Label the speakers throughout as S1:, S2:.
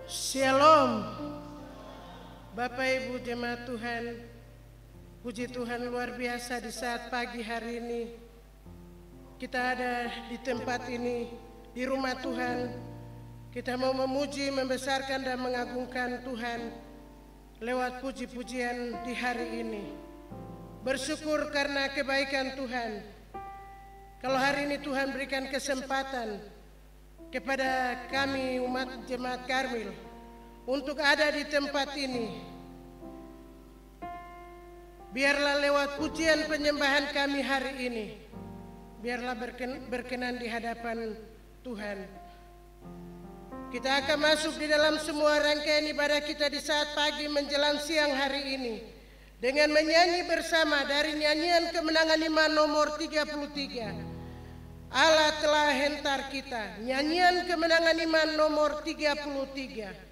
S1: Shalom, Bapak Ibu jemaat Tuhan. Puji Tuhan luar biasa di saat pagi hari ini kita ada di tempat ini, di rumah Tuhan. Kita mau memuji, membesarkan dan mengagungkan Tuhan lewat puji-pujian di hari ini. Bersyukur karena kebaikan Tuhan. Kalau hari ini Tuhan berikan kesempatan kepada kami umat jemaat Karmil untuk ada di tempat ini, biarlah lewat pujian penyembahan kami hari ini, biarlah berkenan di hadapan Tuhan. Kita akan masuk di dalam semua rangkaian ibadah kita di saat pagi menjelang siang hari ini dengan menyanyi bersama dari nyanyian kemenangan iman nomor 33. Allah telah hentar kita. Nyanyian kemenangan iman nomor 33.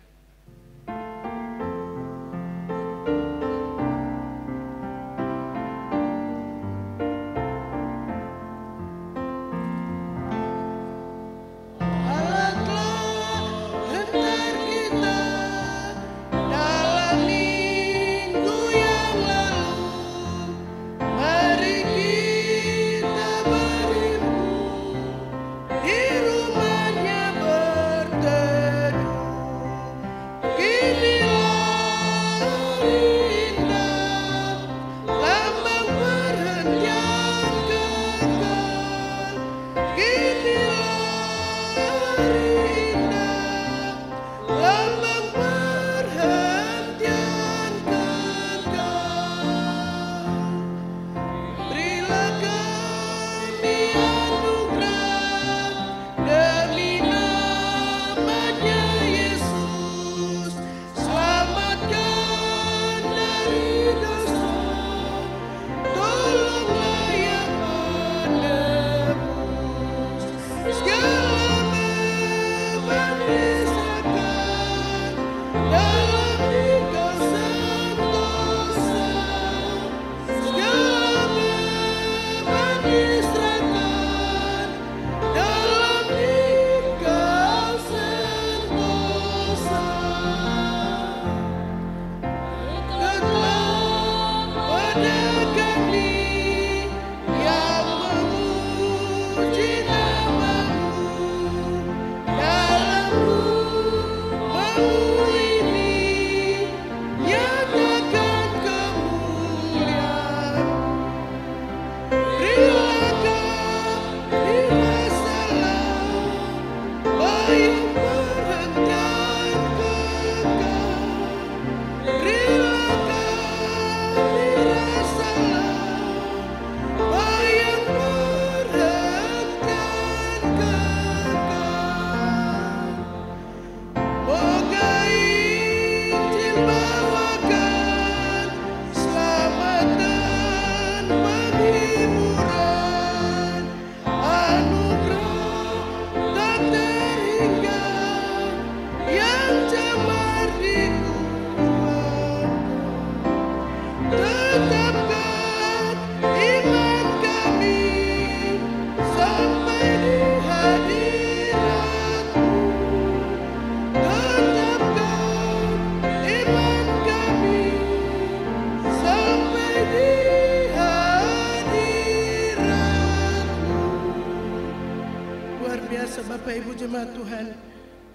S1: Bapak Ibu jemaat Tuhan,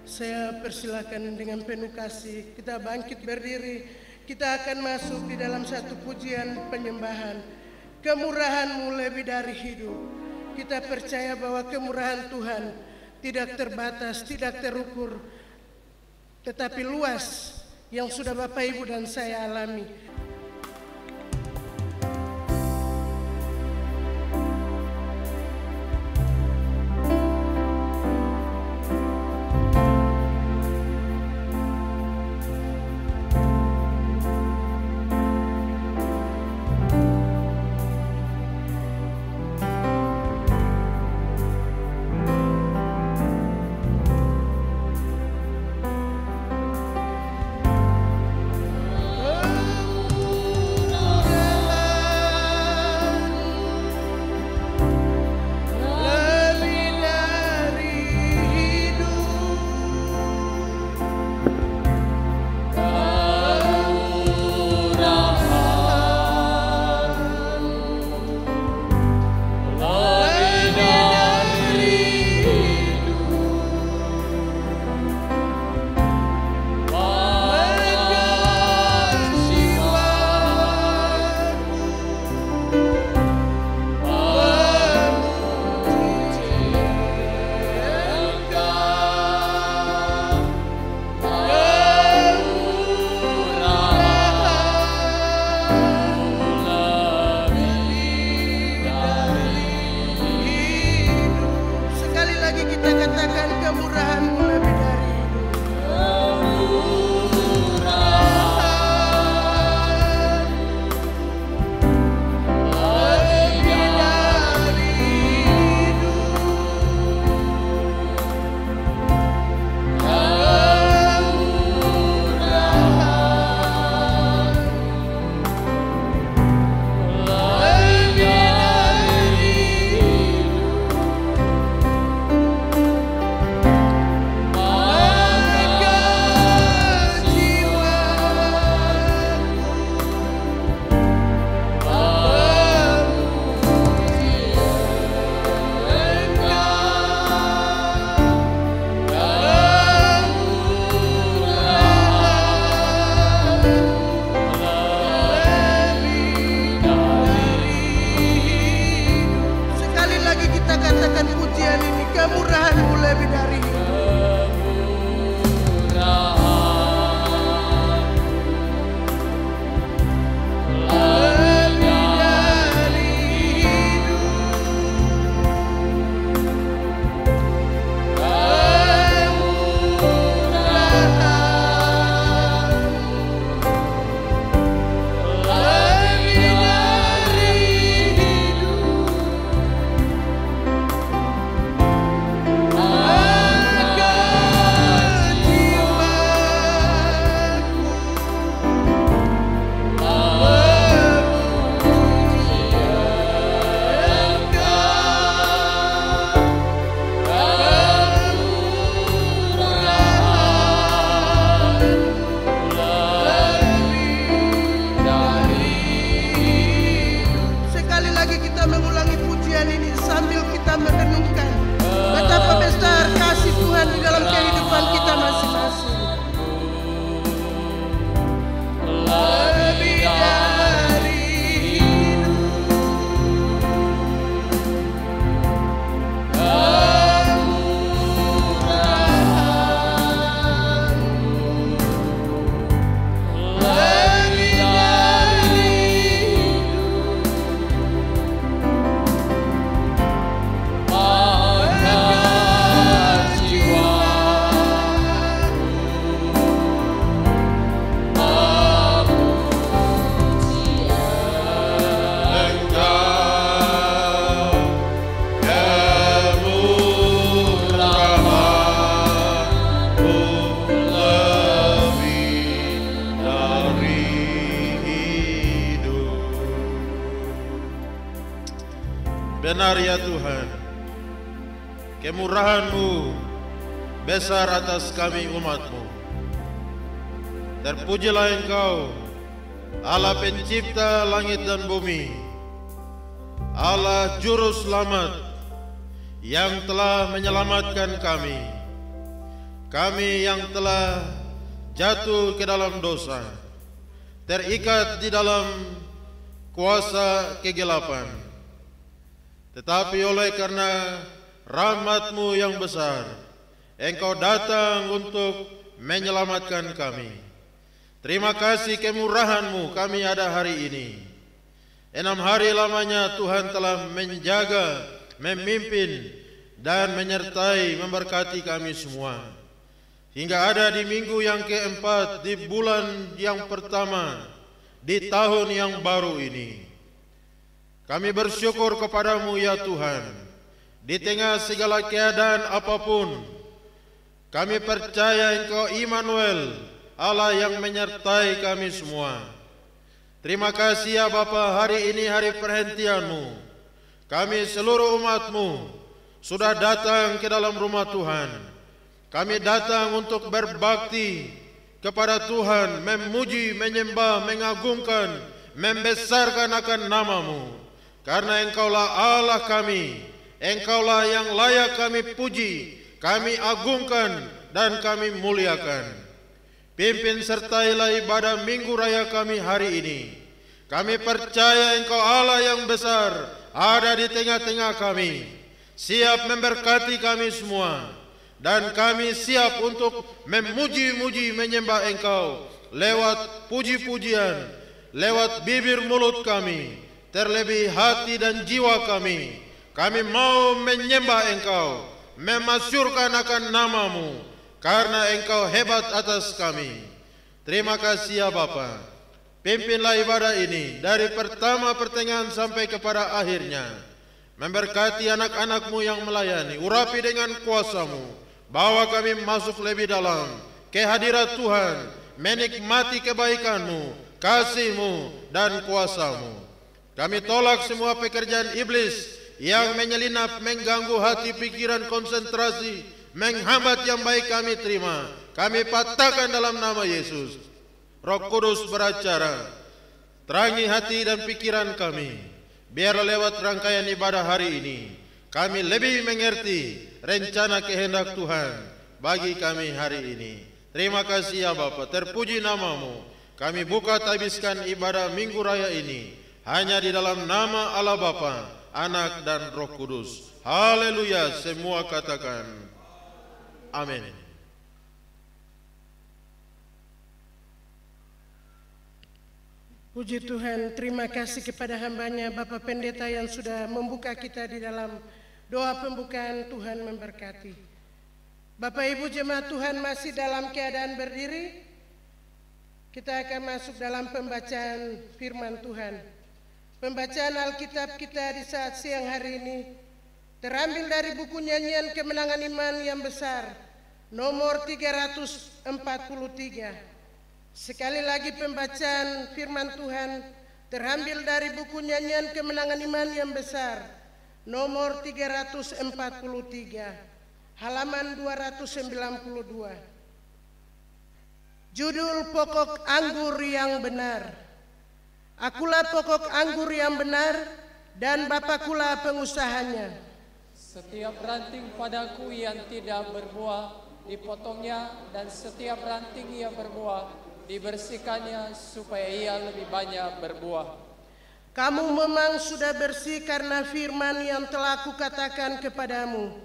S1: saya persilakan dengan penuh kasih kita bangkit berdiri. Kita akan masuk di dalam satu pujian penyembahan. Kemurahan-Mu lebih dari hidup. Kita percaya bahwa kemurahan Tuhan tidak terbatas, tidak terukur, tetapi luas yang sudah Bapak Ibu dan saya alami. kemurahan-Mu lebih dari hidup.
S2: Benar ya Tuhan, kemurahan-Mu besar atas kami umat-Mu. Terpujilah Engkau, Allah pencipta langit dan bumi, Allah juru selamat yang telah menyelamatkan kami yang telah jatuh ke dalam dosa, terikat di dalam kuasa kegelapan. Tetapi oleh karena rahmat-Mu yang besar, Engkau datang untuk menyelamatkan kami. Terima kasih kemurahan-Mu kami ada hari ini. 6 hari lamanya Tuhan telah menjaga, memimpin, dan menyertai memberkati kami semua. Hingga ada di minggu yang keempat, di bulan yang pertama, di tahun yang baru ini. Kami bersyukur kepadamu ya Tuhan, di tengah segala keadaan apapun, kami percaya Engkau Immanuel, Allah yang menyertai kami semua. Terima kasih ya Bapa, hari ini hari perhentian-Mu. Kami seluruh umat-Mu sudah datang ke dalam rumah Tuhan. Kami datang untuk berbakti kepada Tuhan, memuji, menyembah, mengagungkan, membesarkan akan nama-Mu. Karena Engkaulah Allah kami, Engkaulah yang layak kami puji, kami agungkan, dan kami muliakan. Pimpin sertailah ibadah minggu raya kami hari ini. Kami percaya Engkau Allah yang besar ada di tengah-tengah kami, siap memberkati kami semua, dan kami siap untuk memuji-muji menyembah Engkau lewat puji-pujian, lewat bibir mulut kami, terlebih hati dan jiwa kami. Kami mau menyembah Engkau, memasyurkan akan namamu, karena Engkau hebat atas kami. Terima kasih ya Bapa. Pimpinlah ibadah ini dari pertama pertengahan sampai kepada akhirnya. Memberkati anak-anak-Mu yang melayani, urapi dengan kuasa-Mu. Bawa kami masuk lebih dalam ke hadirat Tuhan, menikmati kebaikan-Mu, kasih-Mu, dan kuasa-Mu. Kami tolak semua pekerjaan iblis yang menyelinap, mengganggu hati, pikiran, konsentrasi, menghambat yang baik kami terima. Kami patahkan dalam nama Yesus. Roh Kudus beracara, terangi hati dan pikiran kami. Biar lewat rangkaian ibadah hari ini, kami lebih mengerti rencana kehendak Tuhan bagi kami hari ini. Terima kasih ya Bapa, terpuji namamu. Kami buka habiskan ibadah Minggu Raya ini hanya di dalam nama Allah Bapa, Anak dan Roh Kudus. Haleluya, semua katakan amin.
S1: Puji Tuhan, terima kasih kepada hamba-Nya Bapak Pendeta yang sudah membuka kita di dalam doa pembukaan. Tuhan memberkati. Bapak Ibu jemaat Tuhan masih dalam keadaan berdiri. Kita akan masuk dalam pembacaan firman Tuhan. Pembacaan Alkitab kita di saat siang hari ini terambil dari buku Nyanyian Kemenangan Iman yang Besar nomor 343. Sekali lagi pembacaan firman Tuhan terambil dari buku Nyanyian Kemenangan Iman yang Besar nomor 343 halaman 292. Judul pokok anggur yang benar. Akulah pokok anggur yang benar dan Bapakulah pengusahanya.
S3: Setiap ranting padaku yang tidak berbuah dipotongnya, dan setiap ranting yang berbuah dibersihkannya supaya ia lebih banyak berbuah.
S1: Kamu memang sudah bersih karena firman yang telah kukatakan kepadamu.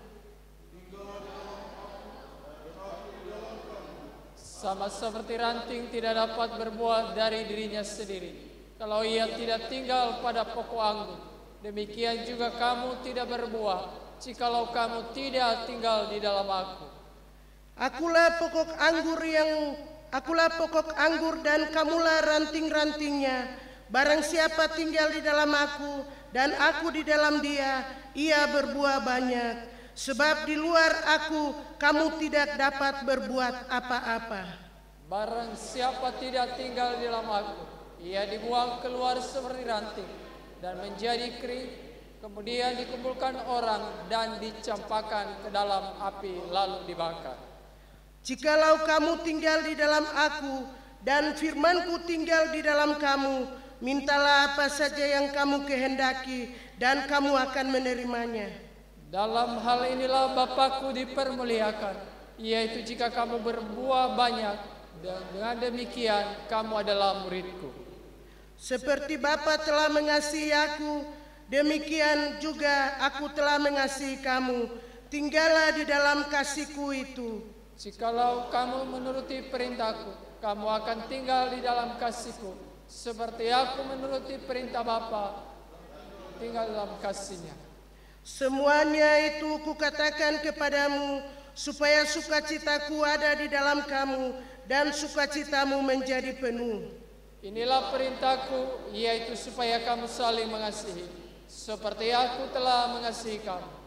S3: Sama seperti ranting tidak dapat berbuah dari dirinya sendiri kalau ia tidak tinggal pada pokok anggur, demikian juga kamu tidak berbuah jikalau kamu tidak tinggal di dalam aku.
S1: Akulah pokok anggur dan kamulah ranting-rantingnya. Barang siapa tinggal di dalam aku dan aku di dalam dia, ia berbuah banyak. Sebab di luar aku kamu tidak dapat berbuat apa-apa.
S3: Barang siapa tidak tinggal di dalam aku, ia dibuang keluar seperti ranting dan menjadi kering, kemudian dikumpulkan orang dan dicampakkan ke dalam api lalu dibakar.
S1: Jikalau kamu tinggal di dalam aku dan firmanku tinggal di dalam kamu, mintalah apa saja yang kamu kehendaki dan kamu akan menerimanya.
S3: Dalam hal inilah Bapakku dipermuliakan, yaitu jika kamu berbuah banyak, dan dengan demikian kamu adalah muridku.
S1: Seperti Bapa telah mengasihi aku, demikian juga aku telah mengasihi kamu. Tinggallah di dalam kasihku itu.
S3: Jikalau kamu menuruti perintahku, kamu akan tinggal di dalam kasihku, seperti aku menuruti perintah Bapa, tinggal dalam kasihnya.
S1: Semuanya itu kukatakan kepadamu, supaya sukacitaku ada di dalam kamu, dan sukacitamu menjadi penuh.
S3: Inilah perintahku, yaitu supaya kamu saling mengasihi, seperti aku telah mengasihi kamu.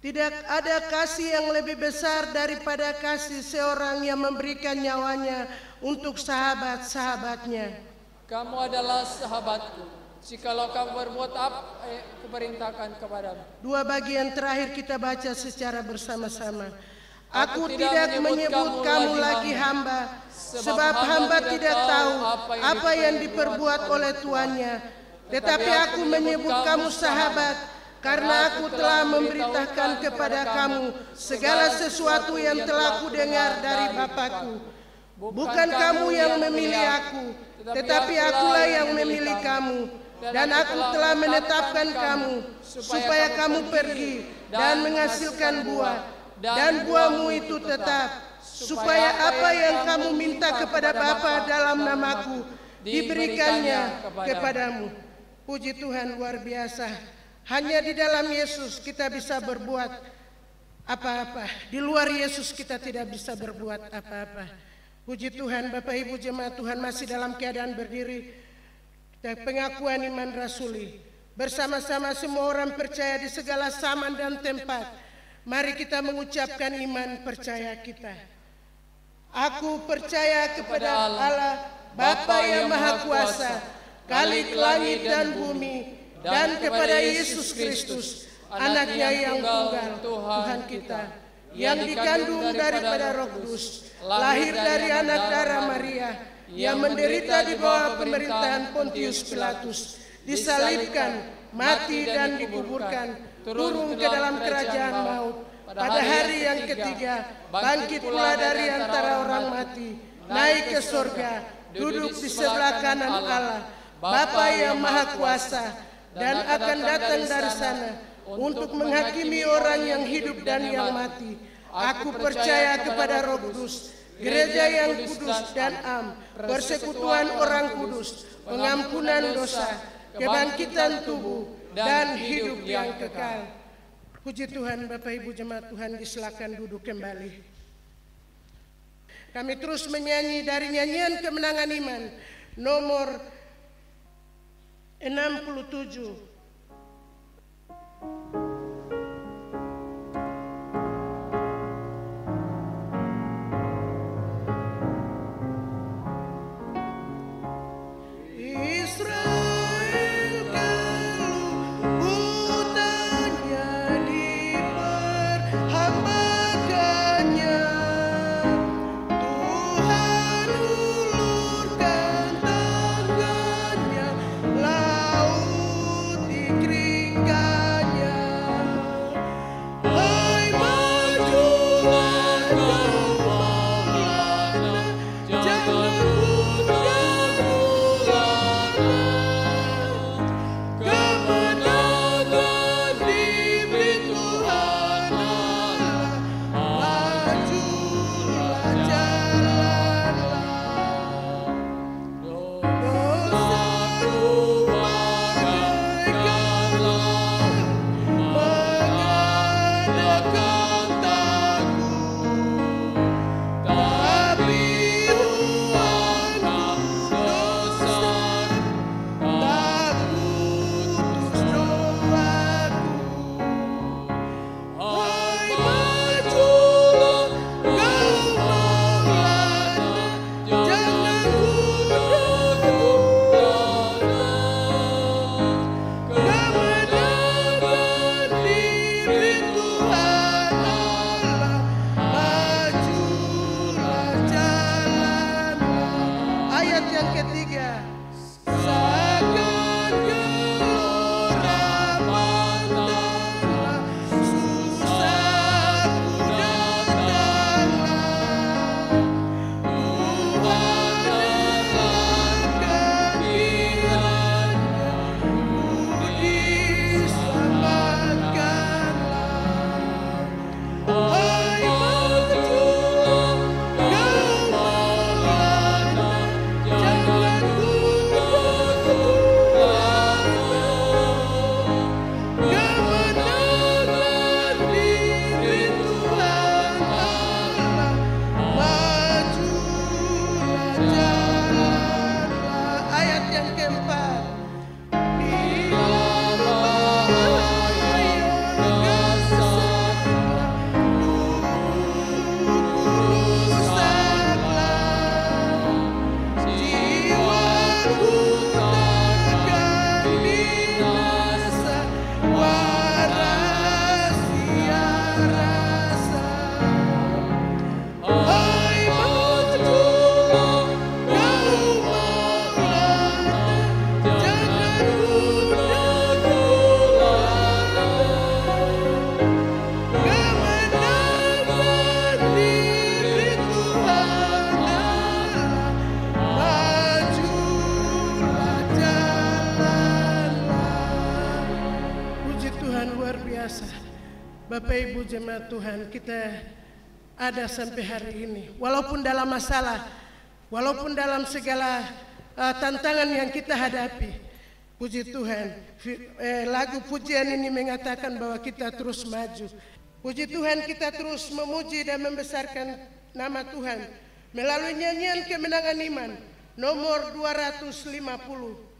S1: Tidak ada kasih yang lebih besar daripada kasih seorang yang memberikan nyawanya untuk sahabat-sahabatnya.
S3: Kamu adalah sahabatku, jikalau kamu berbuat apa kuperintahkan kepadamu.
S1: Dua bagian terakhir kita baca secara bersama-sama. Aku tidak menyebut kamu lagi hamba, sebab hamba tidak tahu apa yang diperbuat oleh tuannya. Tetapi aku menyebut kamu sahabat, karena aku telah memberitakan kepada kamu segala sesuatu yang telah kudengar dari Bapakku. Bukan kamu yang memilih aku, tetapi akulah yang memilih kamu. Dan aku telah menetapkan kamu, supaya kamu pergi dan menghasilkan buah. Dan buahmu itu tetap, supaya apa yang kamu minta kepada Bapa dalam namaku diberikannya kepadamu. Puji Tuhan, luar biasa. Hanya di dalam Yesus kita bisa berbuat apa-apa. Di luar Yesus kita tidak bisa berbuat apa-apa. Puji Tuhan, Bapak Ibu jemaat Tuhan masih dalam keadaan berdiri. Pengakuan iman rasuli. Bersama-sama semua orang percaya di segala zaman dan tempat. Mari kita mengucapkan iman percaya kita. Aku percaya kepada Allah, Bapa yang Maha Kuasa, Khalik langit dan bumi, dan kepada Yesus Kristus, Anaknya yang tunggal, Tuhan kita, yang dikandung daripada Roh Kudus, lahir dari anak darah Maria, yang menderita di bawah pemerintahan Pontius Pilatus, disalibkan, mati dan dikuburkan, turun ke dalam kerajaan maut, pada hari yang ketiga bangkit pula dari antara orang mati, naik ke surga, duduk di sebelah kanan Allah, Bapa yang Maha Kuasa, dan akan datang dari sana untuk menghakimi orang yang hidup dan yang mati. Aku percaya kepada Roh Kudus, gereja yang kudus dan am, persekutuan orang kudus, pengampunan dosa, kebangkitan tubuh, dan hidup yang kekal. Puji Tuhan, Bapak Ibu jemaat Tuhan, disilakan duduk kembali. Kami terus menyanyi dari nyanyian kemenangan iman nomor 67. Bapak Ibu jemaat Tuhan, kita ada sampai hari ini. Walaupun dalam masalah, walaupun dalam segala tantangan yang kita hadapi, puji Tuhan, lagu pujian ini mengatakan bahwa kita terus maju. Puji Tuhan, kita terus memuji dan membesarkan nama Tuhan melalui nyanyian kemenangan iman nomor 250.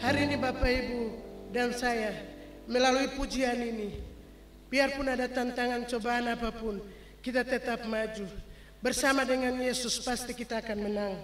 S1: Hari ini Bapak Ibu dan saya melalui pujian ini, biarpun ada tantangan cobaan apapun, kita tetap maju. Bersama dengan Yesus pasti kita akan menang.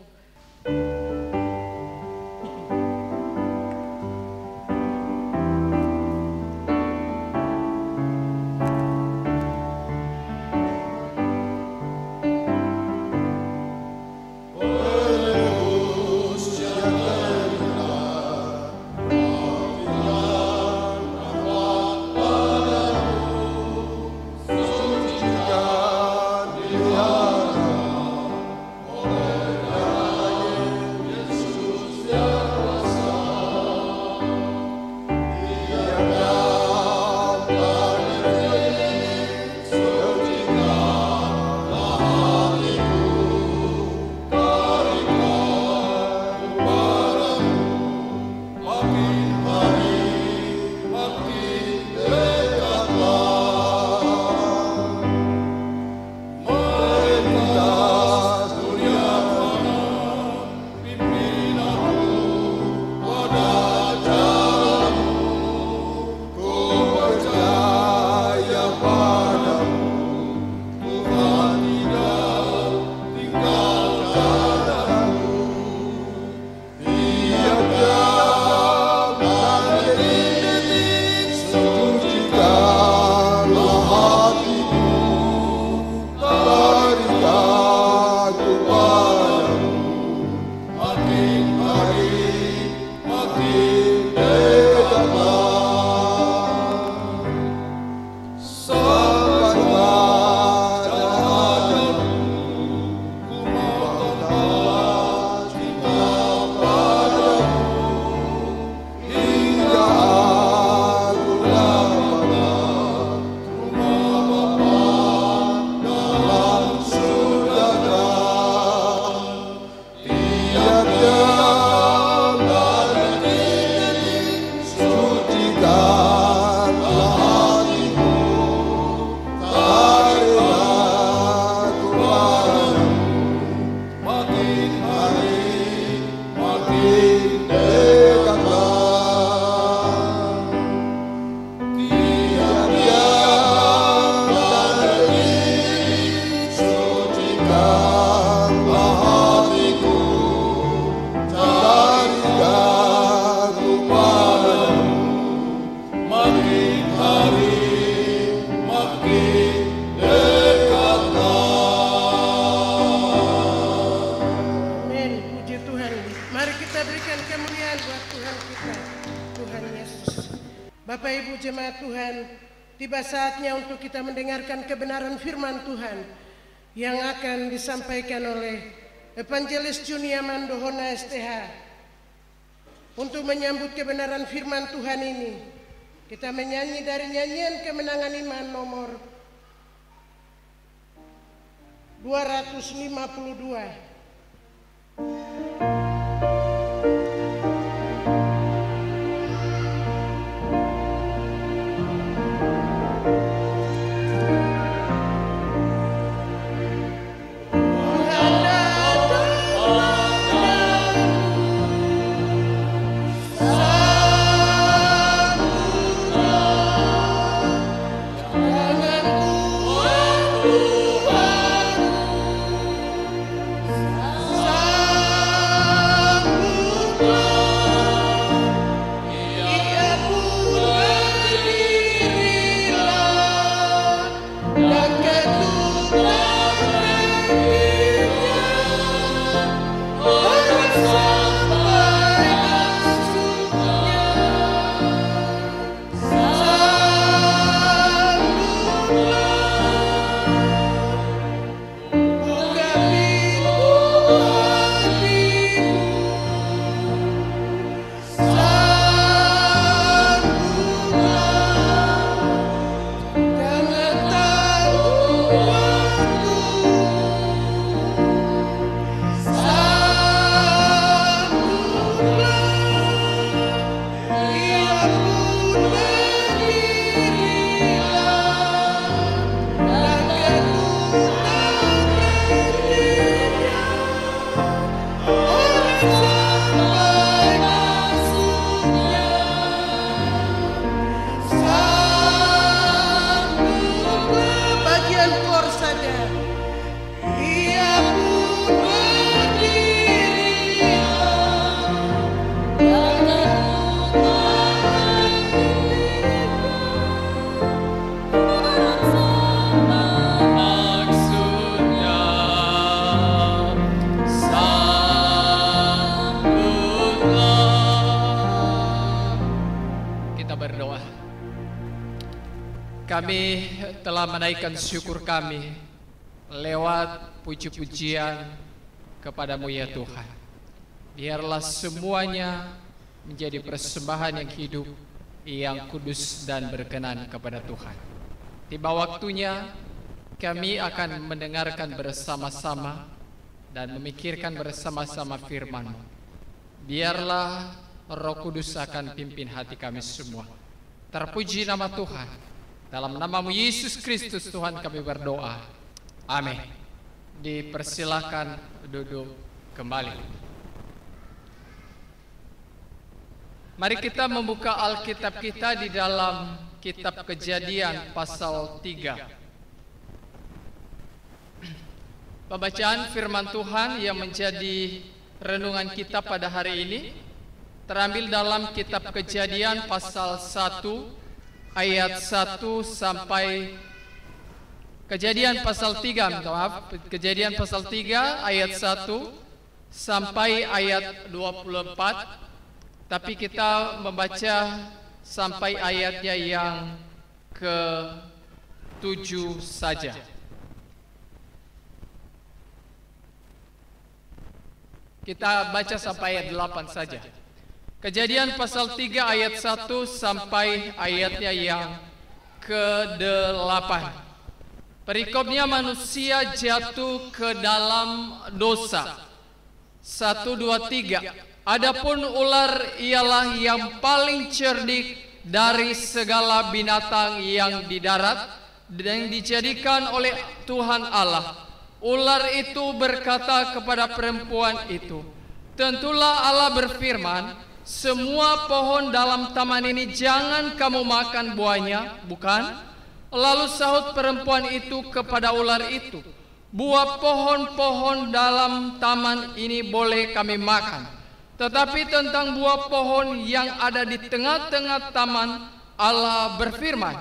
S4: Yesus
S1: Bapak Ibu jemaat Tuhan, tiba saatnya untuk kita mendengarkan kebenaran firman Tuhan yang akan disampaikan oleh Evangelis Junia Mandohona STH. Untuk menyambut kebenaran firman Tuhan ini, kita menyanyi dari nyanyian kemenangan iman nomor 252.
S3: Kami telah menaikkan syukur kami lewat puji-pujian kepadamu ya Tuhan. Biarlah semuanya menjadi persembahan yang hidup, yang kudus dan berkenan kepada Tuhan. Tiba waktunya kami akan mendengarkan bersama-sama dan memikirkan bersama-sama firman-Mu. Biarlah Roh Kudus akan pimpin hati kami semua. Terpuji nama Tuhan. Dalam nama-Mu Yesus Kristus Tuhan kami berdoa. Amin. Dipersilakan duduk kembali. Mari kita membuka Alkitab kita di dalam kitab Kejadian pasal 3. Pembacaan firman Tuhan yang menjadi renungan kita pada hari ini terambil dalam kitab Kejadian pasal 1 ayat 1 sampai Kejadian pasal 3, Kejadian pasal 3 ayat 1 sampai ayat 24. Tapi kita membaca sampai ayatnya yang ke-7 saja. Kita baca sampai ayat 8 saja. Kejadian pasal 3 ayat 1 sampai ayatnya yang ke-8. Perikopnya manusia jatuh ke dalam dosa. 1, 2, 3. Adapun ular ialah yang paling cerdik dari segala binatang yang di darat dan dijadikan oleh Tuhan Allah. Ular itu berkata kepada perempuan itu, tentulah Allah berfirman, semua pohon dalam taman ini jangan kamu makan buahnya, bukan? Lalu sahut perempuan itu kepada ular itu, buah pohon-pohon dalam taman ini boleh kami makan, tetapi tentang buah pohon yang ada di tengah-tengah taman, Allah berfirman,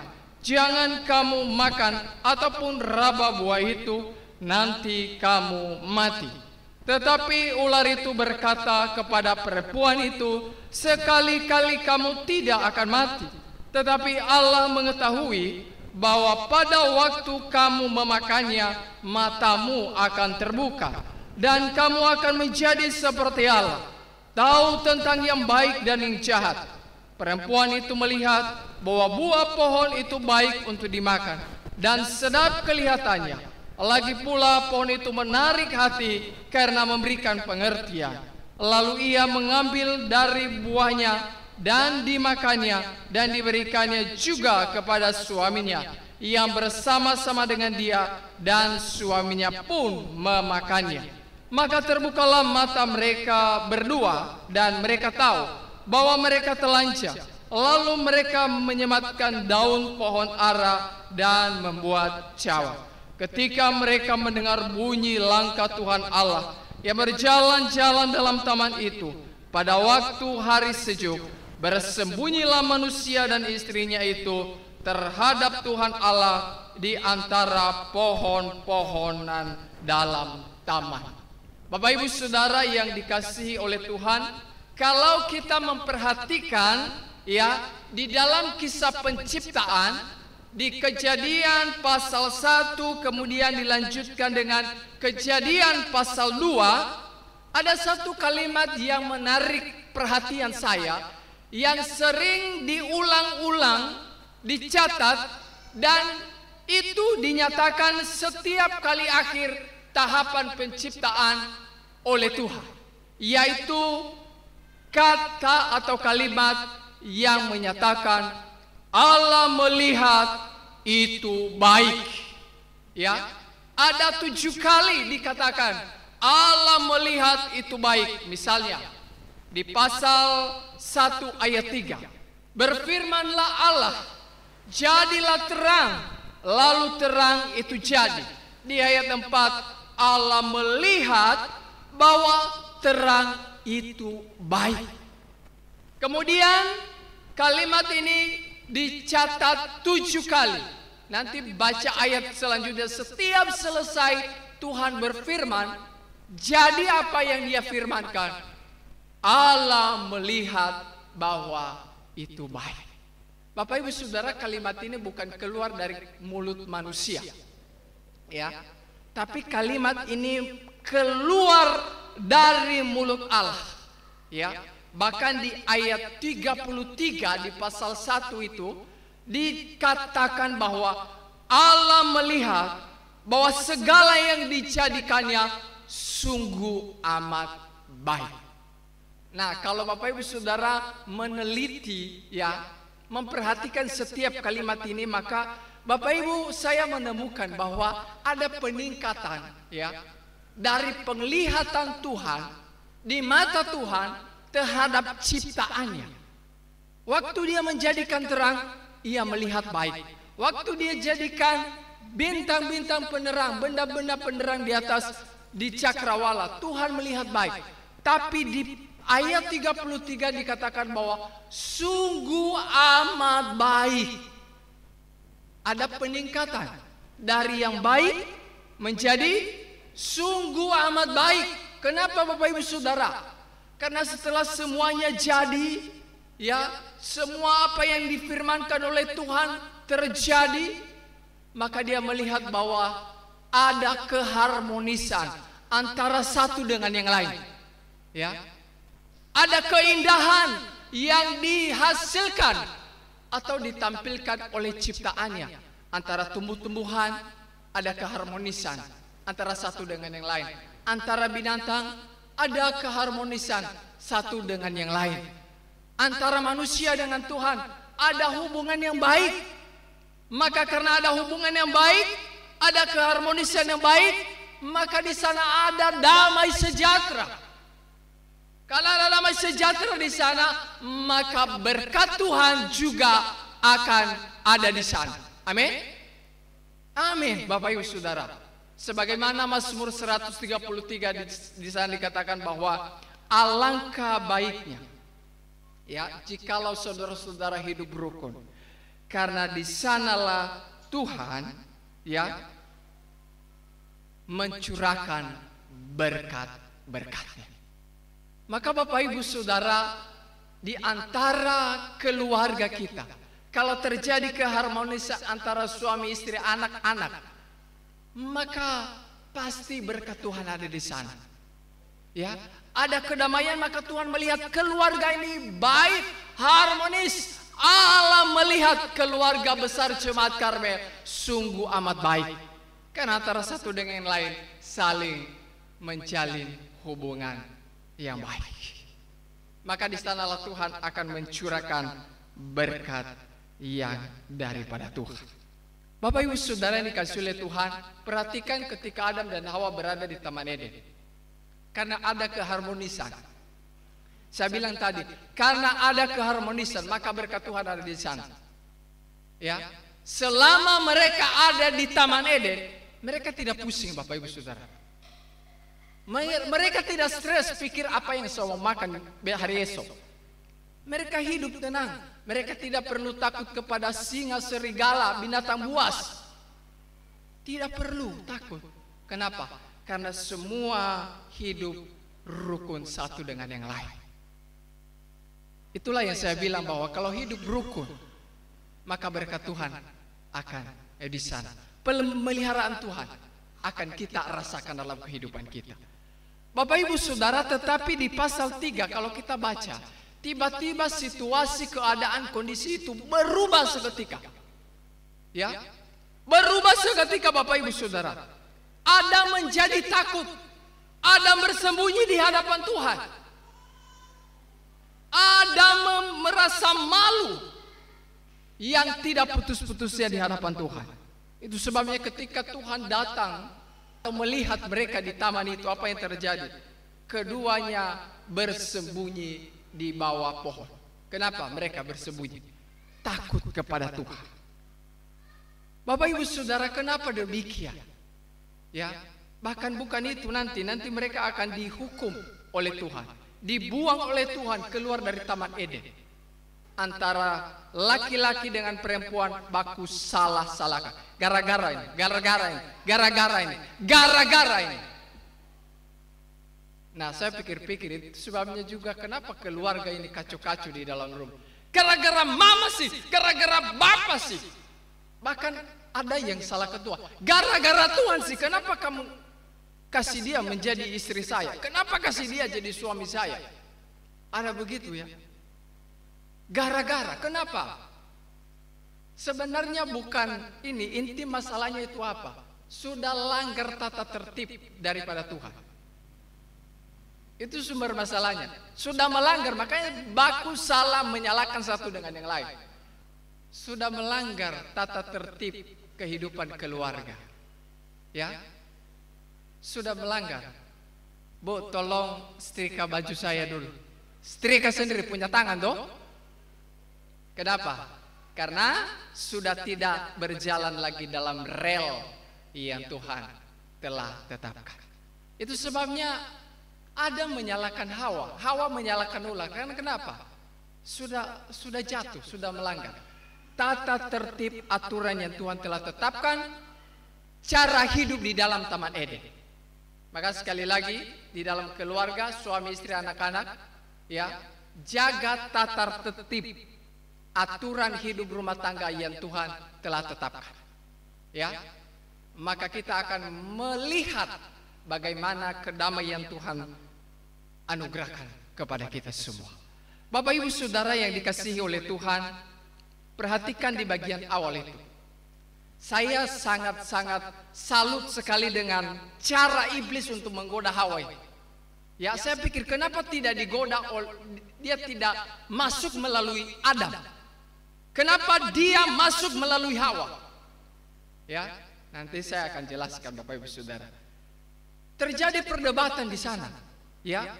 S3: jangan kamu makan ataupun raba buah itu, nanti kamu mati. Tetapi ular itu berkata kepada perempuan itu, sekali-kali kamu tidak akan mati. Tetapi Allah mengetahui bahwa pada waktu kamu memakannya, matamu akan terbuka, dan kamu akan menjadi seperti Allah, tahu tentang yang baik dan yang jahat. Perempuan itu melihat bahwa buah pohon itu baik untuk dimakan dan sedap kelihatannya. Lagi pula pohon itu menarik hati karena memberikan pengertian. Lalu ia mengambil dari buahnya dan dimakannya, dan diberikannya juga kepada suaminya yang bersama-sama dengan dia, dan suaminya pun memakannya. Maka terbukalah mata mereka berdua, dan mereka tahu bahwa mereka telanjang. Lalu mereka menyematkan daun pohon ara dan membuat cawan. Ketika mereka mendengar bunyi langkah Tuhan Allah yang berjalan-jalan dalam taman itu pada waktu hari sejuk, bersembunyilah manusia dan istrinya itu terhadap Tuhan Allah di antara pohon-pohonan dalam taman. Bapak Ibu Saudara yang dikasihi oleh Tuhan, kalau kita memperhatikan ya di dalam kisah penciptaan, di Kejadian pasal 1 kemudian dilanjutkan dengan Kejadian pasal 2, ada satu kalimat yang menarik perhatian saya, yang sering diulang-ulang, dicatat, dan itu dinyatakan setiap kali akhir tahapan penciptaan oleh Tuhan, yaitu kata atau kalimat yang menyatakan Allah melihat itu baik. Ya, ada 7 kali dikatakan Allah melihat itu baik. Misalnya di pasal 1 ayat 3, berfirmanlah Allah, jadilah terang, lalu terang itu jadi. Di ayat 4, Allah melihat bahwa terang itu baik. Kemudian kalimat ini dicatat 7 kali. Nanti baca ayat selanjutnya, setiap selesai Tuhan berfirman, jadi apa yang dia firmankan? Allah melihat bahwa itu baik. Bapak Ibu Saudara, kalimat ini bukan keluar dari mulut manusia, ya, tapi kalimat ini keluar dari mulut Allah, ya. Bahkan di ayat 33 di pasal 1 itu dikatakan bahwa Allah melihat bahwa segala yang dijadikannya sungguh amat baik. Nah, kalau Bapak Ibu Saudara meneliti ya, memperhatikan setiap kalimat ini, maka Bapak Ibu saya menemukan bahwa ada peningkatan ya dari penglihatan Tuhan di mata Tuhan terhadap ciptaannya. Waktu dia menjadikan terang, ia melihat baik. Waktu dia jadikan bintang-bintang penerang, benda-benda penerang di atas di cakrawala, Tuhan melihat baik. Tapi di ayat 33 dikatakan bahwa sungguh amat baik. Ada peningkatan dari yang baik menjadi sungguh amat baik. Kenapa Bapak Ibu Saudara? Karena setelah semuanya jadi, ya, semua apa yang difirmankan oleh Tuhan terjadi, maka dia melihat bahwa ada keharmonisan antara satu dengan yang lain. Ya. Ada keindahan yang dihasilkan atau ditampilkan oleh ciptaannya. Antara tumbuh-tumbuhan ada keharmonisan antara satu dengan yang lain. Antara binatang ada keharmonisan satu dengan yang lain. Antara manusia dengan Tuhan ada hubungan yang baik. Maka karena ada hubungan yang baik, ada keharmonisan yang baik, maka di sana ada damai sejahtera. Kalau ada damai sejahtera di sana, maka berkat Tuhan juga akan ada di sana. Amin. Amin, Bapak Ibu Saudara. Sebagaimana Mazmur 133 di sana dikatakan bahwa alangkah baiknya ya jikalau saudara-saudara hidup rukun, karena di sanalah Tuhan ya mencurahkan berkat-berkatnya. Maka Bapak Ibu Saudara, di antara keluarga kita,
S4: kalau terjadi keharmonisan antara suami istri, anak-anak, maka pasti berkat Tuhan ada di sana. Ya, ada kedamaian, maka Tuhan melihat keluarga ini baik, harmonis. Allah melihat keluarga besar Jemaat Karmel sungguh amat baik. Karena antara satu dengan yang lain saling menjalin hubungan yang baik. Maka di sanalah Tuhan akan mencurahkan berkat yang daripada Tuhan. Bapak Ibu Saudara yang dikasihi oleh Tuhan, perhatikan ketika Adam dan Hawa berada di Taman Eden. Karena ada keharmonisan. Saya bilang tadi, karena ada keharmonisan, maka berkat Tuhan ada di sana. Ya, selama mereka ada di Taman Eden, mereka tidak pusing, Bapak Ibu Saudara. Mereka tidak stres pikir apa yang saya mau makan hari esok. Mereka hidup tenang. Mereka tidak perlu takut kepada singa, serigala, binatang buas. Tidak perlu takut. Kenapa? Karena semua hidup rukun satu dengan yang lain. Itulah yang saya bilang bahwa kalau hidup rukun, maka berkat Tuhan akan di sana. Pemeliharaan Tuhan akan kita rasakan dalam kehidupan kita. Bapak Ibu Saudara, tetapi di pasal 3 kalau kita baca, tiba-tiba situasi, keadaan, kondisi itu berubah seketika. Ya, berubah seketika Bapak Ibu Saudara. Adam menjadi takut. Adam bersembunyi di hadapan Tuhan. Adam merasa malu yang tidak putus-putusnya di hadapan Tuhan. Itu sebabnya ketika Tuhan datang melihat mereka di taman itu, apa yang terjadi? Keduanya bersembunyi di bawah pohon. Kenapa mereka bersembunyi? Takut kepada Tuhan. Bapak Ibu Saudara, kenapa demikian? Ya, bahkan bukan itu, nanti mereka akan dihukum oleh Tuhan. Dibuang oleh Tuhan keluar dari Taman Eden. Antara laki-laki dengan perempuan baku salah-salahkan. Gara-gara ini, gara-gara ini, gara-gara ini, gara-gara ini. Nah, saya pikir-pikir itu sebabnya juga kenapa keluarga ini kacau-kacau di dalam rumah. Gara-gara mama sih, gara-gara bapak sih. Bahkan ada yang salah ketua. Gara-gara Tuhan sih, kenapa kamu kasih dia menjadi istri saya? Kenapa kasih dia jadi suami saya? Ada begitu ya. Gara-gara, kenapa? Sebenarnya bukan ini, inti masalahnya itu apa? Sudah langgar tata tertib daripada Tuhan. Itu sumber masalahnya. Sudah melanggar, makanya baku salah menyalahkan satu dengan yang lain. Sudah melanggar tata tertib kehidupan keluarga. Ya, sudah melanggar. Bu, tolong setrika baju saya dulu. Setrika sendiri, punya tangan toh. Kenapa? Karena sudah tidak berjalan lagi dalam rel yang Tuhan telah tetapkan. Itu sebabnya Adam menyalahkan Hawa, Hawa menyalahkan ular. Karena kenapa? Sudah jatuh, sudah melanggar tata tertib aturan yang Tuhan telah tetapkan, cara hidup di dalam Taman Eden. Maka sekali lagi di dalam keluarga, suami istri, anak-anak, ya, jaga tata tertib aturan hidup rumah tangga yang Tuhan telah tetapkan. Ya, maka kita akan melihat bagaimana kedamaian Tuhan anugerahkan kepada kita semua. Bapak Ibu Saudara yang dikasihi oleh Tuhan, perhatikan di bagian awal itu. Saya sangat-sangat salut sekali dengan cara iblis untuk menggoda Hawa ini. Ya, saya pikir kenapa tidak digoda, dia tidak masuk melalui Adam. Kenapa dia masuk melalui Hawa? Ya, nanti saya akan jelaskan Bapak Ibu Saudara. Terjadi perdebatan di sana. Ya,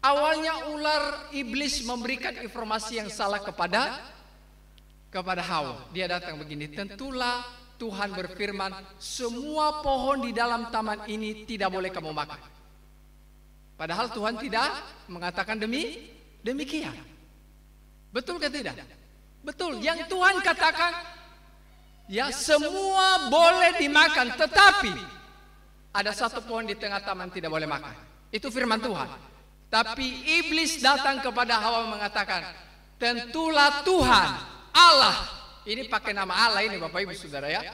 S4: awalnya ular iblis memberikan informasi yang salah kepada Hawa. Dia datang begini, tentulah Tuhan berfirman, semua pohon di dalam taman ini tidak boleh kamu makan. Padahal Tuhan tidak mengatakan demikian. Betul ke tidak? Betul. Yang Tuhan katakan, ya semua boleh dimakan, tetapi ada satu pohon di tengah taman tidak boleh makan. Itu firman Tuhan. Tapi iblis datang kepada Hawa mengatakan, tentulah Tuhan Allah Ini pakai nama Allah ini Bapak Ibu Saudara ya.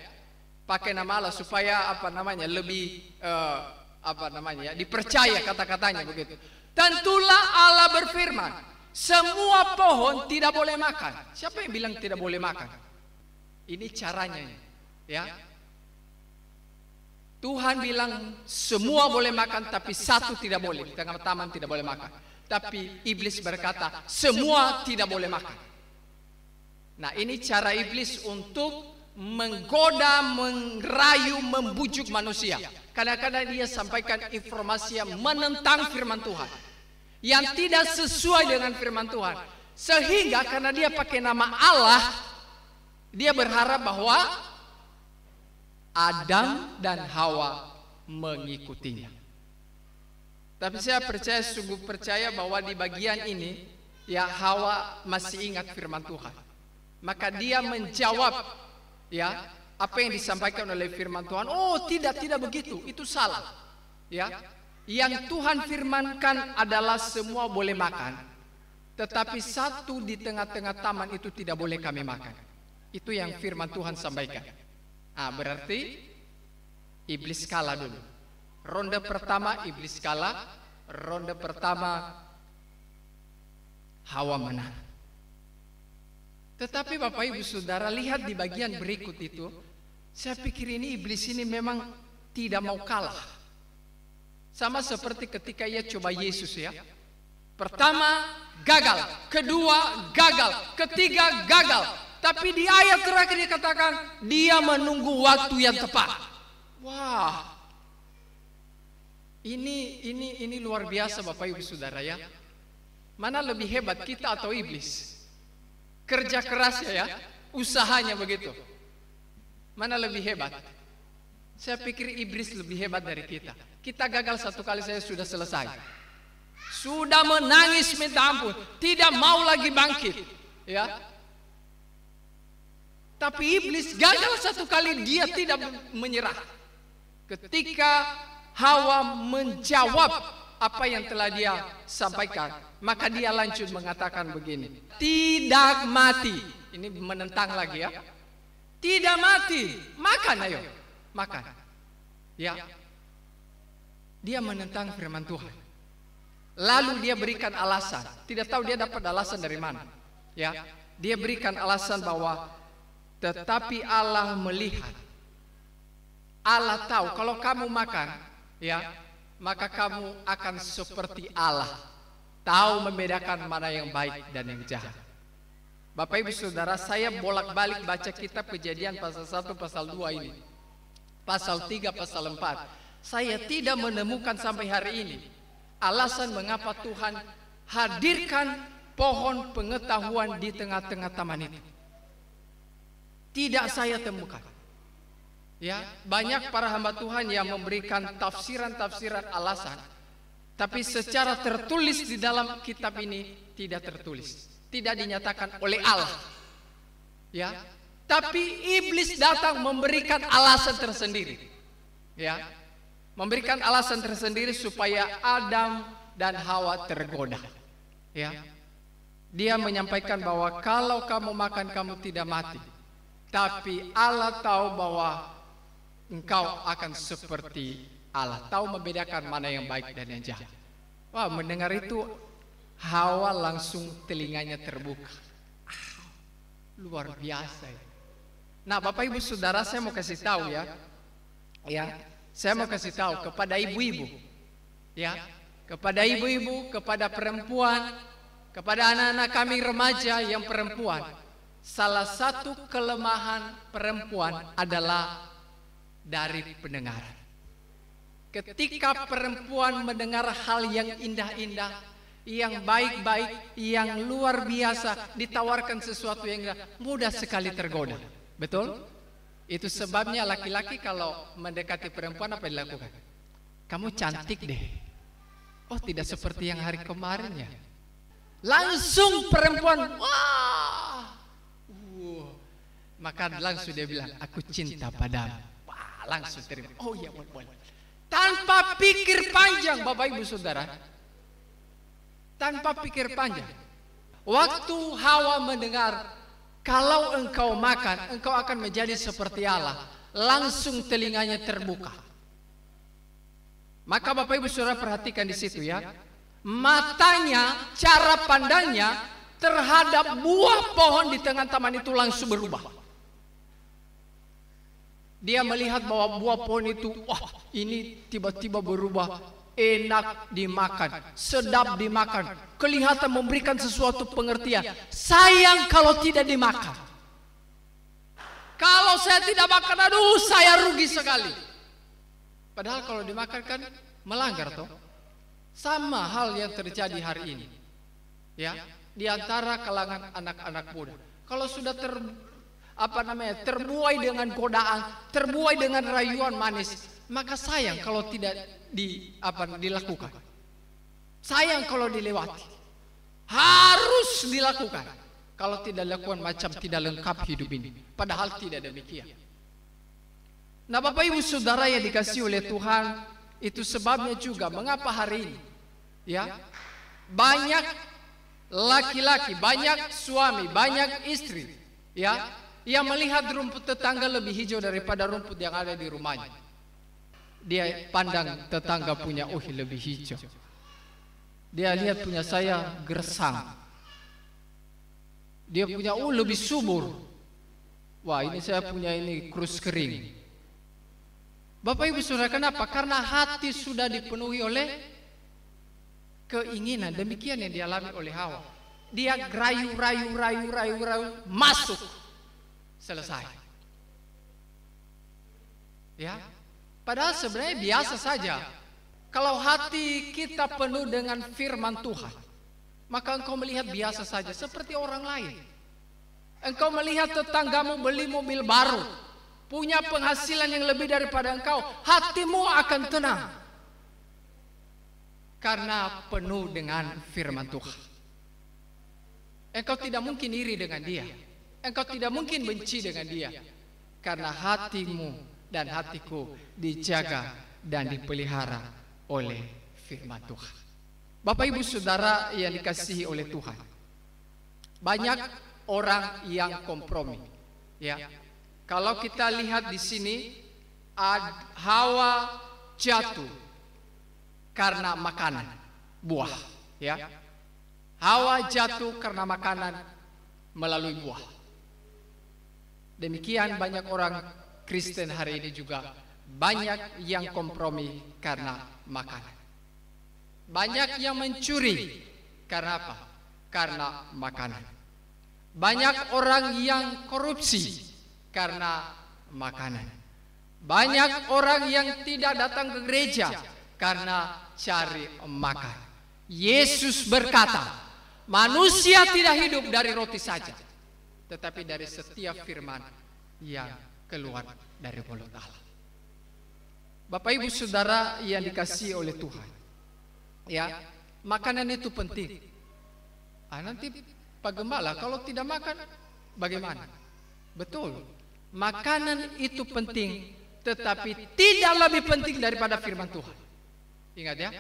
S4: Pakai nama Allah supaya lebih dipercaya kata-katanya begitu. Tentulah Allah berfirman, semua pohon tidak boleh makan. Siapa yang bilang tidak boleh makan? Ini caranya ya. Tuhan bilang semua boleh makan, tapi satu tidak boleh, di tengah taman tidak boleh makan. Tapi iblis berkata semua tidak boleh makan. Nah, ini cara iblis untuk menggoda, merayu, membujuk manusia. Kadang-kadang dia sampaikan informasi yang menentang firman Tuhan, yang tidak sesuai dengan firman Tuhan. Sehingga karena dia pakai nama Allah, dia berharap bahwa Adam dan Hawa mengikutinya. Tapi saya percaya, sungguh percaya bahwa di bagian ini ya Hawa masih ingat firman Tuhan. Maka dia menjawab ya apa yang disampaikan oleh firman Tuhan. Oh, tidak begitu, itu salah. Ya, yang Tuhan firmankan adalah semua boleh makan, tetapi satu di tengah-tengah taman itu tidak boleh kami makan. Itu yang firman Tuhan sampaikan. Nah, berarti iblis kalah dulu. Ronde pertama iblis kalah, ronde pertama Hawa menang. Tetapi Bapak Ibu Saudara, lihat di bagian berikut itu, saya pikir ini iblis ini memang tidak mau kalah. Sama seperti ketika ia coba Yesus ya. Pertama gagal, kedua gagal, ketiga gagal. Tapi di ayat terakhir dikatakan dia menunggu waktu yang tepat. Wah, ini luar biasa Bapak Ibu Saudara ya. Mana lebih hebat, kita atau iblis? Kerja kerasnya ya, usahanya begitu. Mana lebih hebat? Saya pikir iblis lebih hebat dari kita. Kita gagal satu kali saya sudah selesai. Sudah menangis minta ampun, tidak mau lagi bangkit. Ya. Tapi iblis gagal satu kali, dia tidak menyerah. Ketika Hawa menjawab apa yang telah dia sampaikan, maka dia lanjut mengatakan begini, tidak mati. Ini menentang lagi ya. Tidak mati, makan ayo, makan. Ya. Dia menentang firman Tuhan. Lalu dia berikan alasan. Tidak tahu dia dapat alasan dari mana. Ya. Dia berikan alasan bahwa tetapi Allah melihat. Allah tahu kalau kamu makan, ya, maka kamu akan seperti Allah, tahu membedakan mana yang baik dan yang jahat. Bapak Ibu Saudara, saya bolak-balik baca kitab Kejadian pasal 1, pasal 2 ini, pasal 3, pasal 4. Saya tidak menemukan sampai hari ini alasan mengapa Tuhan hadirkan pohon pengetahuan di tengah-tengah taman itu. Tidak saya temukan. Ya, banyak para hamba Tuhan yang memberikan tafsiran-tafsiran alasan, tapi secara tertulis di dalam kitab ini tidak tertulis, tidak dinyatakan oleh Allah. Ya, tapi iblis datang memberikan alasan tersendiri. Ya, memberikan alasan tersendiri supaya Adam dan Hawa tergoda. Ya, dia menyampaikan bahwa kalau kamu makan kamu tidak mati, tapi Allah tahu bahwa engkau akan seperti Allah, tahu membedakan mana yang baik dan yang jahat. Wah, mendengar itu Hawa langsung telinganya terbuka. Luar biasa ya. Nah, Bapak Ibu Saudara, saya mau kasih tahu ya. Ya, saya mau kasih tahu kepada ibu-ibu. Ya, kepada ibu-ibu, kepada perempuan, kepada anak-anak kami remaja yang perempuan. Salah satu kelemahan perempuan adalah dari pendengaran. Ketika perempuan mendengar hal yang indah-indah, yang baik-baik, yang luar biasa, ditawarkan sesuatu yang indah, mudah sekali tergoda. Betul? Itu sebabnya laki-laki kalau mendekati perempuan apa dilakukan? Kamu cantik deh. Oh, tidak seperti yang hari kemarin ya. Langsung perempuan, wah. Maka langsung dia bilang, aku cinta padamu. Langsung terima. Oh iya, boleh. Tanpa pikir panjang, Bapak Ibu Saudara. Tanpa pikir panjang. Waktu Hawa mendengar Kalau engkau makan, engkau akan menjadi seperti Allah. Langsung telinganya terbuka. Maka Bapak Ibu Saudara perhatikan di situ ya. Matanya, cara pandangnya terhadap buah pohon di tengah taman itu langsung berubah. Dia melihat bahwa buah pohon itu, wah, ini tiba-tiba berubah, enak dimakan, sedap dimakan, kelihatan memberikan sesuatu pengertian. Sayang kalau tidak dimakan. Kalau saya tidak makan, aduh, saya rugi sekali. Padahal kalau dimakan kan melanggar toh. Sama hal yang terjadi hari ini. Ya, di antara kalangan anak-anak muda. Kalau sudah terbuai dengan godaan, terbuai dengan rayuan manis, maka sayang kalau tidak dilakukan. Sayang kalau dilewati. Harus dilakukan. Kalau tidak dilakukan macam tidak lengkap hidup ini. Padahal tidak demikian. Nah, Bapak Ibu Saudara yang dikasihi oleh Tuhan, itu sebabnya juga mengapa hari ini ya banyak laki-laki, banyak suami, banyak istri ya yang melihat rumput tetangga lebih hijau daripada rumput yang ada di rumahnya. Dia pandang tetangga punya lebih hijau. Dia lihat punya saya gersang. Dia punya lebih subur. Wah, ini saya punya ini krus kering. Bapak Ibu Saudara, kenapa? Karena hati sudah dipenuhi oleh keinginan. Demikian yang dialami oleh Hawa. Dia rayu, masuk. Selesai. Ya. Padahal sebenarnya biasa saja. Kalau hati kita penuh dengan firman Tuhan, maka engkau melihat biasa saja seperti orang lain. Engkau melihat tetanggamu beli mobil baru, punya penghasilan yang lebih daripada engkau, hatimu akan tenang. Karena penuh dengan firman Tuhan. Engkau tidak mungkin iri dengan dia. Engkau tidak mungkin benci dengan dia. Karena hatimu dan hatiku dijaga dan dipelihara oleh firman Tuhan. Bapak Ibu Saudara yang dikasihi oleh Tuhan, banyak orang yang kompromi. Ya, kalau kita lihat di sini, Hawa jatuh karena makanan buah. Ya, Hawa jatuh karena makanan melalui buah. Demikian banyak orang Kristen hari ini juga banyak yang kompromi karena makanan. Banyak yang mencuri karena apa? Karena makanan. Banyak orang yang korupsi karena makanan. Banyak orang yang tidak datang ke gereja karena cari makan. Yesus berkata, manusia tidak hidup dari roti saja, tetapi dari setiap firman yang keluar dari mulut Allah. Bapak Ibu Saudara yang dikasihi oleh Tuhan, ya, makanan itu penting. Nanti Pak Gembala kalau tidak makan bagaimana? Betul, makanan itu penting, tetapi tidak lebih penting daripada firman Tuhan. Ingat ya,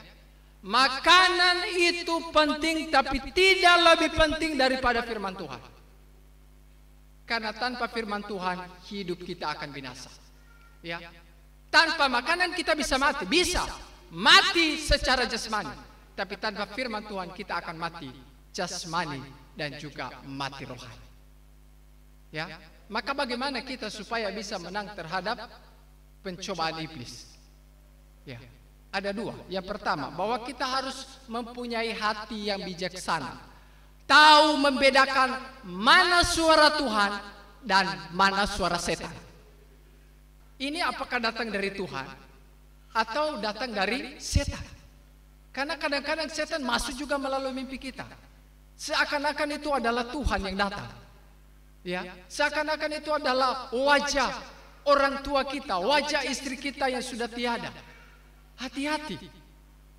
S4: makanan itu penting, tapi tidak lebih penting daripada firman Tuhan. Karena tanpa firman Tuhan hidup kita akan binasa. Ya, tanpa makanan kita bisa mati secara jasmani. Tapi tanpa firman Tuhan kita akan mati jasmani dan juga mati rohani. Ya, maka bagaimana kita supaya bisa menang terhadap pencobaan iblis? Ya, ada dua. Yang pertama, bahwa kita harus mempunyai hati yang bijaksana, tahu membedakan mana suara Tuhan dan mana suara setan. Ini apakah datang dari Tuhan atau datang dari setan? Karena kadang-kadang setan masuk juga melalui mimpi kita. Seakan-akan itu adalah Tuhan yang datang. Ya, seakan-akan itu adalah wajah orang tua kita, wajah istri kita yang sudah tiada. Hati-hati.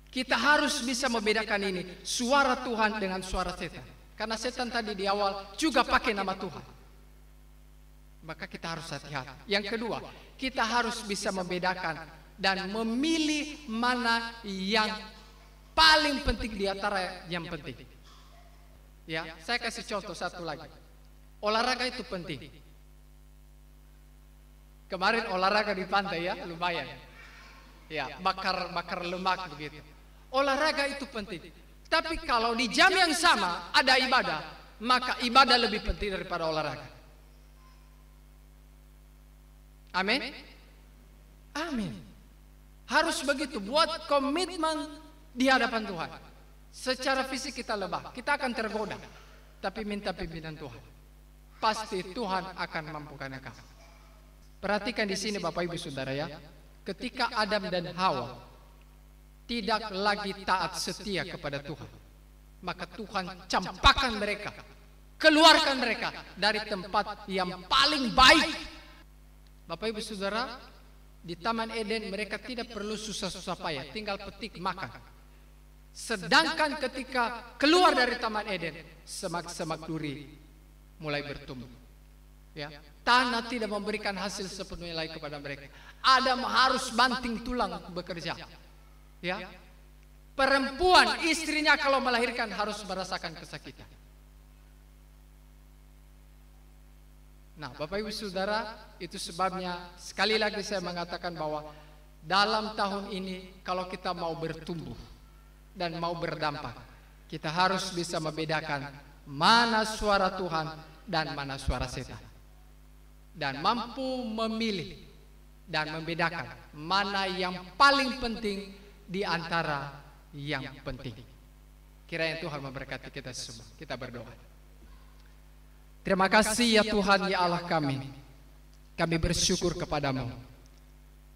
S4: Kita harus bisa membedakan ini, suara Tuhan dengan suara setan. Karena setan tadi di awal juga pakai nama Tuhan. Maka kita harus hati-hati. Yang kedua, kita harus bisa membedakan dan memilih mana yang paling penting di antara yang penting. Ya, saya kasih contoh satu lagi. olahraga itu penting. Kemarin olahraga di pantai ya, lumayan. Ya, bakar lemak begitu. Olahraga itu penting. Tapi kalau di jam yang sama ada ibadah, maka ibadah lebih penting daripada olahraga. Amin. Amin. Harus begitu, buat komitmen di hadapan Tuhan. Secara fisik kita lemah, kita akan tergoda. Tapi minta pimpinan Tuhan. Pasti Tuhan akan mampukan engkau. Perhatikan di sini Bapak Ibu Saudara ya. Ketika Adam dan Hawa tidak lagi taat setia kepada Tuhan, maka Tuhan campakkan mereka, keluarkan mereka dari tempat yang paling baik. Bapak Ibu Saudara, di Taman Eden mereka tidak perlu susah-susah payah, tinggal petik makan. Sedangkan ketika keluar dari Taman Eden, semak-semak duri mulai bertumbuh. Ya, tanah tidak memberikan hasil sepenuhnya lagi kepada mereka. Adam harus banting tulang bekerja. Ya, perempuan istrinya kalau melahirkan harus merasakan kesakitan. Nah, Bapak Ibu Saudara, itu sebabnya sekali lagi saya mengatakan bahwa dalam tahun ini kalau kita mau bertumbuh dan mau berdampak, kita harus bisa membedakan mana suara Tuhan dan mana suara setan. Dan mampu memilih dan membedakan mana yang paling penting di antara yang penting. Kiranya Tuhan memberkati kita semua. Kita berdoa. Terima kasih ya Tuhan ya Allah kami. Kami bersyukur kepadamu.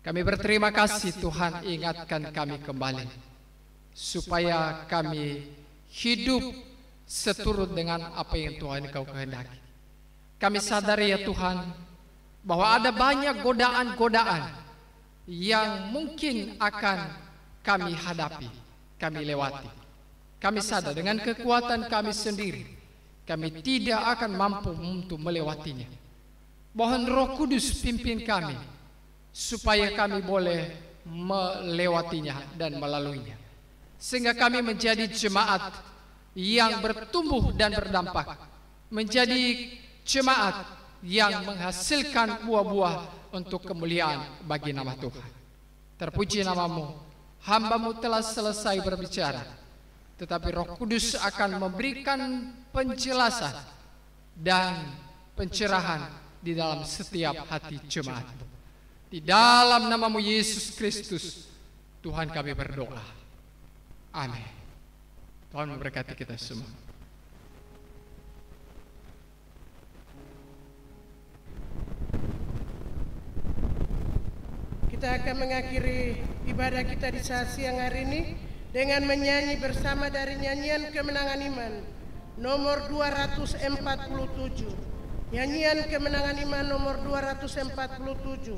S4: Kami berterima kasih Tuhan, ingatkan kami kembali supaya kami hidup seturut dengan apa yang Tuhan Engkau kehendaki. Kami sadari ya Tuhan bahwa ada banyak godaan-godaan yang mungkin akan kami hadapi, kami lewati. Kami sadar dengan kekuatan kami sendiri, kami tidak akan mampu untuk melewatinya. Mohon Roh Kudus pimpin kami, supaya kami boleh melewatinya dan melaluinya. Sehingga kami menjadi jemaat yang bertumbuh dan berdampak, menjadi jemaat yang menghasilkan buah-buah untuk kemuliaan bagi nama Tuhan. Terpuji namamu, hamba-Mu telah selesai berbicara, tetapi Roh Kudus akan memberikan penjelasan dan pencerahan di dalam setiap hati jemaat. Di dalam namamu Yesus Kristus, Tuhan kami berdoa. Amin. Tuhan memberkati kita semua.
S1: Kita akan mengakhiri ibadah kita di saat siang hari ini dengan menyanyi bersama dari nyanyian kemenangan iman nomor 247. Nyanyian kemenangan iman nomor 247.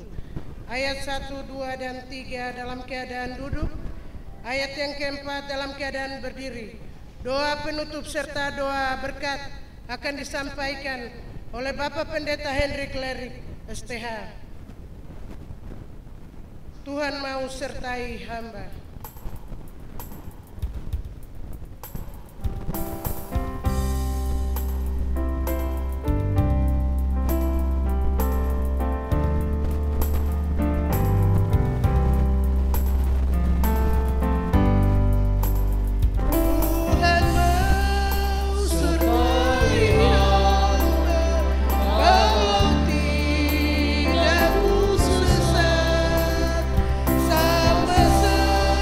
S1: Ayat 1, 2, dan 3 dalam keadaan duduk. Ayat yang keempat dalam keadaan berdiri. Doa penutup serta doa berkat akan disampaikan oleh Bapak Pendeta Henry Klerik, STH. Tuhan mau sertai hamba.
S5: Sama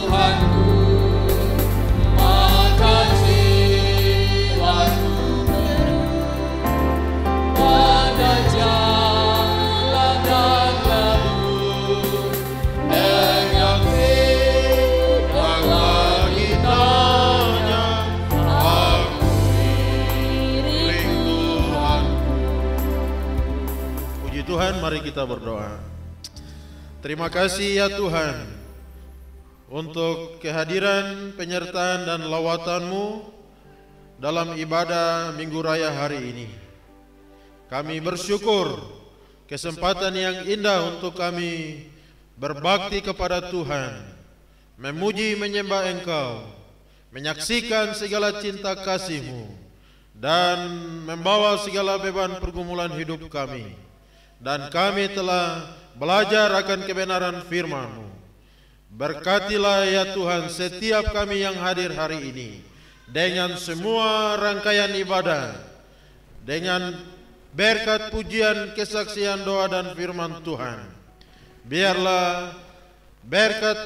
S3: Tuhanku, makasih waktu pada jalan dan lalu dengan bidang lagi tanya aku iring Tuhan.
S2: Puji Tuhan, mari kita berdoa. Terima kasih ya Tuhan untuk kehadiran, penyertaan dan lawatan-Mu dalam ibadah Minggu Raya hari ini. Kami bersyukur kesempatan yang indah untuk kami berbakti kepada Tuhan, memuji menyembah Engkau, menyaksikan segala cinta kasih-Mu, dan membawa segala beban pergumulan hidup kami. Dan kami telah belajar akan kebenaran firman-Mu. Berkatilah ya Tuhan setiap kami yang hadir hari ini dengan semua rangkaian ibadah, dengan berkat pujian, kesaksian, doa dan firman Tuhan. Biarlah berkat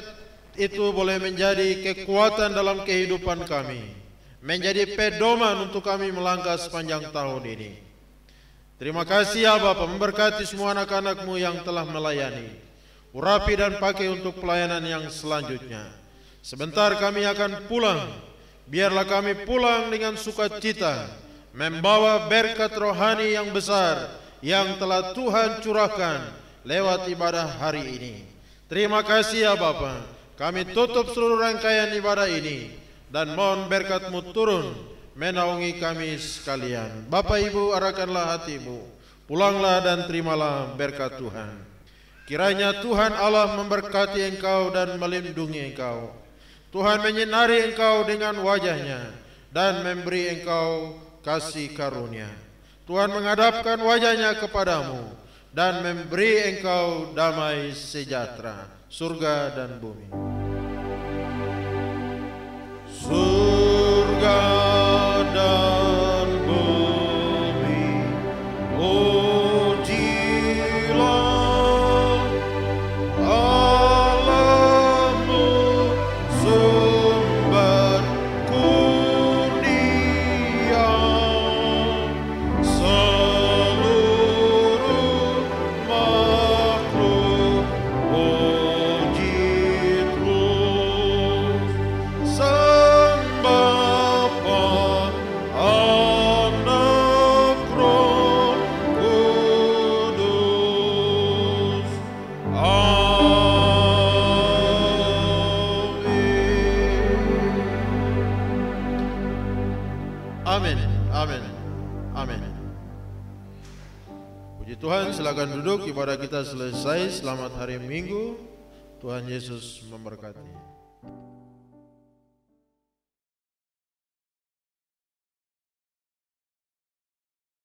S2: itu boleh menjadi kekuatan dalam kehidupan kami, menjadi pedoman untuk kami melangkah sepanjang tahun ini. Terima kasih ya Bapa, memberkati semua anak-anak-Mu yang telah melayani. Urapi dan pakai untuk pelayanan yang selanjutnya. Sebentar kami akan pulang. Biarlah kami pulang dengan sukacita, membawa berkat rohani yang besar yang telah Tuhan curahkan lewat ibadah hari ini. Terima kasih ya Bapa. Kami tutup seluruh rangkaian ibadah ini dan mohon berkat-Mu turun menaungi kami sekalian. Bapak Ibu, arahkanlah hatimu, pulanglah dan terimalah berkat Tuhan. Kiranya Tuhan Allah memberkati engkau dan melindungi engkau. Tuhan menyinari engkau dengan wajah-Nya dan memberi engkau kasih karunia. Tuhan menghadapkan wajah-Nya kepadamu dan memberi engkau damai sejahtera, surga dan bumi. Surga dan bumi, pujilah Allah-Mu, sumber kurnia. Seluruh makhluk puji terus. Amin, amin, amin. Puji Tuhan, silakan duduk, ibadah kita selesai. Selamat hari Minggu, Tuhan Yesus memberkati.